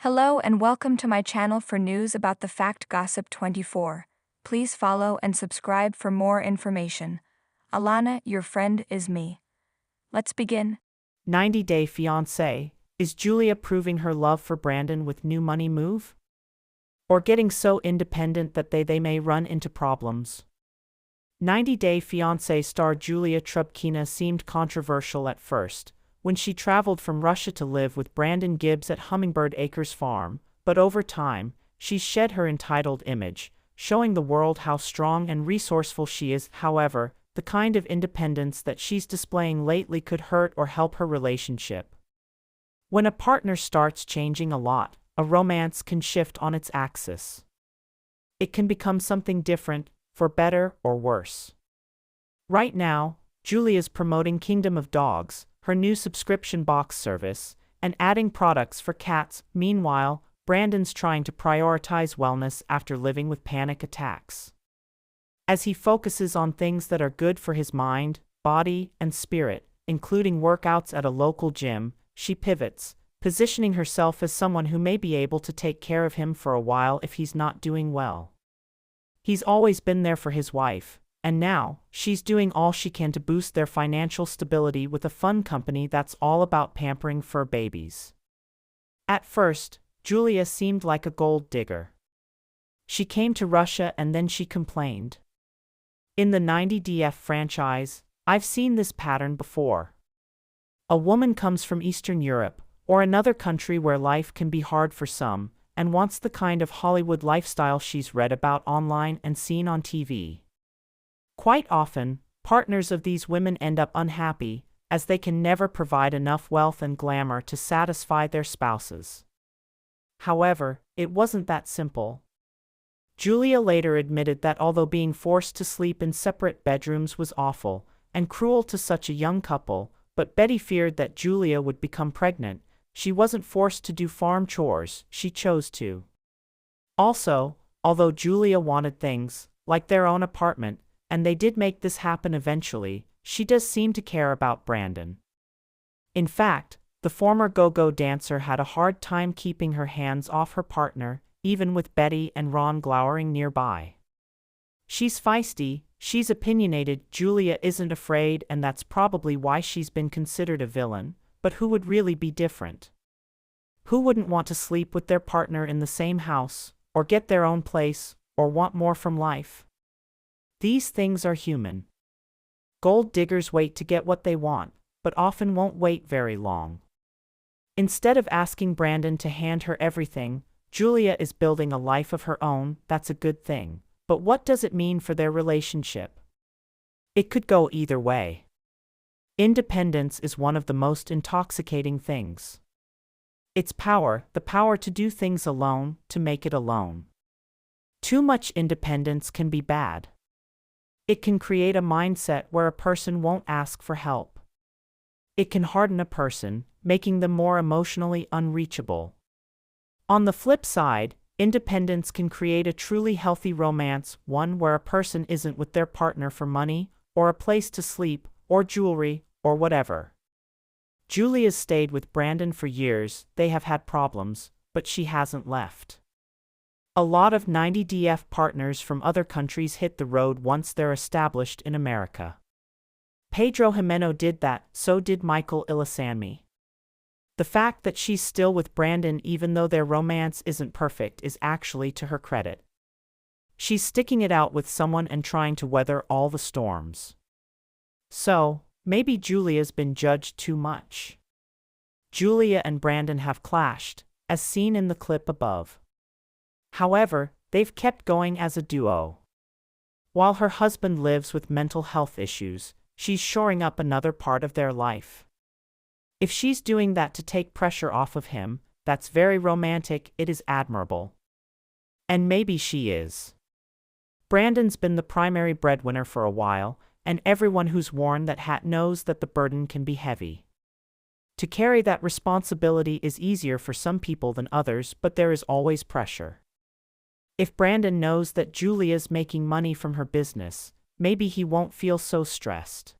Hello and welcome to my channel for news about the Fact Gossip 24. Please follow and subscribe for more information. Alana, your friend, is me. Let's begin. 90-Day Fiancé. Is Julia proving her love for Brandon with new money move? Or getting so independent that they may run into problems? 90-Day Fiancé star Julia Trubkina seemed controversial at first, when she traveled from Russia to live with Brandon Gibbs at Hummingbird Acres Farm, but over time, she's shed her entitled image, showing the world how strong and resourceful she is. However, the kind of independence that she's displaying lately could hurt or help her relationship. When a partner starts changing a lot, a romance can shift on its axis. It can become something different, for better or worse. Right now, Julia's promoting Kingdom of Dogs, her new subscription box service, and adding products for cats. Meanwhile, Brandon's trying to prioritize wellness after living with panic attacks. As he focuses on things that are good for his mind, body, and spirit, including workouts at a local gym, she pivots, positioning herself as someone who may be able to take care of him for a while if he's not doing well. He's always been there for his wife, and now, she's doing all she can to boost their financial stability with a fun company that's all about pampering fur babies. At first, Julia seemed like a gold digger. She came to Russia and then she complained. In the 90DF franchise, I've seen this pattern before. A woman comes from Eastern Europe, or another country where life can be hard for some, and wants the kind of Hollywood lifestyle she's read about online and seen on TV. Quite often, partners of these women end up unhappy, as they can never provide enough wealth and glamour to satisfy their spouses. However, it wasn't that simple. Julia later admitted that although being forced to sleep in separate bedrooms was awful and cruel to such a young couple, but Betty feared that Julia would become pregnant. She wasn't forced to do farm chores, she chose to. Also, although Julia wanted things, like their own apartment, and they did make this happen eventually, she does seem to care about Brandon. In fact, the former go-go dancer had a hard time keeping her hands off her partner, even with Betty and Ron glowering nearby. She's feisty, she's opinionated. Julia isn't afraid, and that's probably why she's been considered a villain, but who would really be different? Who wouldn't want to sleep with their partner in the same house, or get their own place, or want more from life? These things are human. Gold diggers wait to get what they want, but often won't wait very long. Instead of asking Brandon to hand her everything, Julia is building a life of her own. That's a good thing. But what does it mean for their relationship? It could go either way. Independence is one of the most intoxicating things. It's power, the power to do things alone, to make it alone. Too much independence can be bad. It can create a mindset where a person won't ask for help. It can harden a person, making them more emotionally unreachable. On the flip side, independence can create a truly healthy romance, one where a person isn't with their partner for money, or a place to sleep, or jewelry, or whatever. Julia's stayed with Brandon for years. They have had problems, but she hasn't left. A lot of 90DF partners from other countries hit the road once they're established in America. Pedro Jimeno did that, so did Michael Ilesanmi. The fact that she's still with Brandon even though their romance isn't perfect is actually to her credit. She's sticking it out with someone and trying to weather all the storms. So, maybe Julia's been judged too much. Julia and Brandon have clashed, as seen in the clip above. However, they've kept going as a duo. While her husband lives with mental health issues, she's shoring up another part of their life. If she's doing that to take pressure off of him, that's very romantic. It is admirable. And maybe she is. Brandon's been the primary breadwinner for a while, and everyone who's worn that hat knows that the burden can be heavy. To carry that responsibility is easier for some people than others, but there is always pressure. If Brandon knows that Julia's making money from her business, maybe he won't feel so stressed.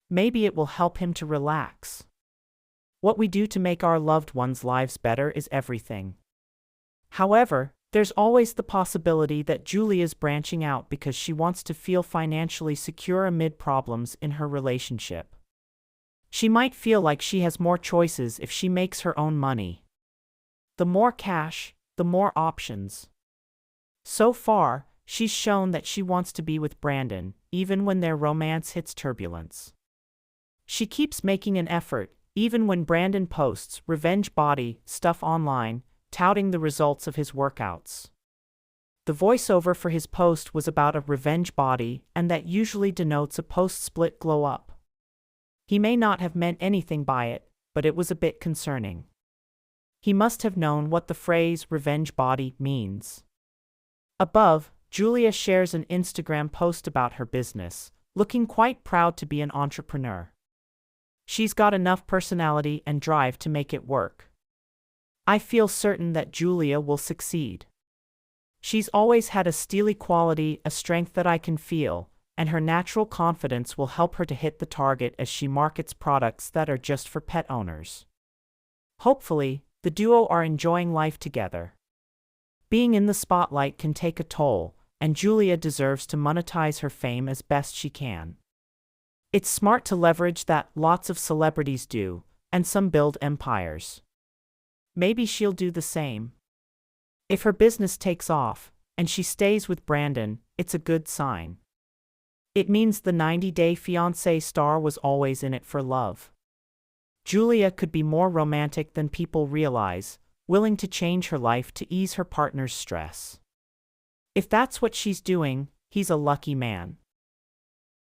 Maybe it will help him to relax. What we do to make our loved ones' lives better is everything. However, there's always the possibility that Julia's branching out because she wants to feel financially secure amid problems in her relationship. She might feel like she has more choices if she makes her own money. The more cash, the more options. So far, she's shown that she wants to be with Brandon, even when their romance hits turbulence. She keeps making an effort, even when Brandon posts revenge body stuff online, touting the results of his workouts. The voiceover for his post was about a revenge body, and that usually denotes a post-split glow-up. He may not have meant anything by it, but it was a bit concerning. He must have known what the phrase revenge body means. Above, Julia shares an Instagram post about her business, looking quite proud to be an entrepreneur. She's got enough personality and drive to make it work. I feel certain that Julia will succeed. She's always had a steely quality, a strength that I can feel, and her natural confidence will help her to hit the target as she markets products that are just for pet owners. Hopefully, the duo are enjoying life together. Being in the spotlight can take a toll, and Julia deserves to monetize her fame as best she can. It's smart to leverage that lots of celebrities do, and some build empires. Maybe she'll do the same. If her business takes off, and she stays with Brandon, it's a good sign. It means the 90-Day Fiancé star was always in it for love. Julia could be more romantic than people realize, willing to change her life to ease her partner's stress. If that's what she's doing, he's a lucky man.